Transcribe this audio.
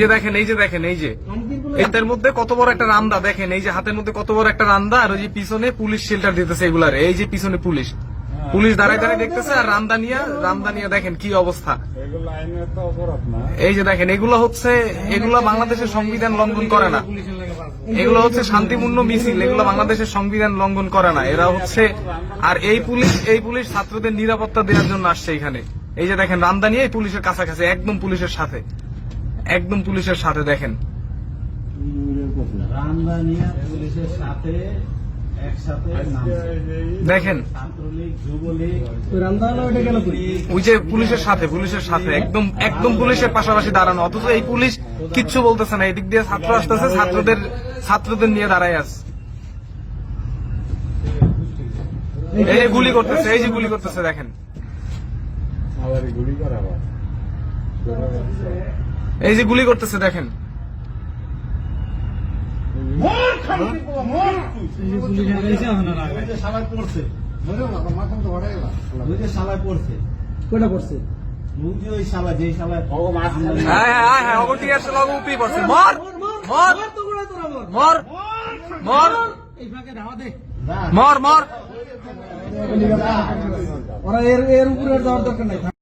যে দেখেন এই যে এদের মধ্যে কত বড় একটা রান্দা, দেখেন এই যে হাতের মধ্যে কত বড় একটা রান্দা, আর ওই যে পিছনে পুলিশ শেল্টার দিতেছে এগুলার। এই যে পিছনে পুলিশ দাঁড়ায় দাঁড়ায় দেখতেছে, আর রান্দা নিয়ে দেখেন কি অবস্থা। এই যে দেখেন এগুলা বাংলাদেশের সংবিধান লঙ্ঘন করে না, এগুলো হচ্ছে শান্তিপূর্ণ মিছিল, এগুলো বাংলাদেশের সংবিধান লঙ্ঘন করে না। এরা হচ্ছে আর এই পুলিশ ছাত্রদের নিরাপত্তা দেওয়ার জন্য আসছে এখানে। এই যে দেখেন রান্দা নিয়ে পুলিশের কাছাকাছি, একদম পুলিশের সাথে দেখেন রান্দা নিয়ে পুলিশের সাথে দেখেন ওই যে পুলিশের সাথে একদম পুলিশের পাশাপাশি দাঁড়ানো, অথচ এই পুলিশ কিচ্ছু বলতেছে না। এদিক দিয়ে ছাত্র আসতেছে, ছাত্রদের নিয়ে দাঁড়ায় আছে। এই যে গুলি করতেছে দেখেন, এই যে গুলি করতেছে দেখেন। ওরা এর উপরে যাওয়ার দরকার নাই।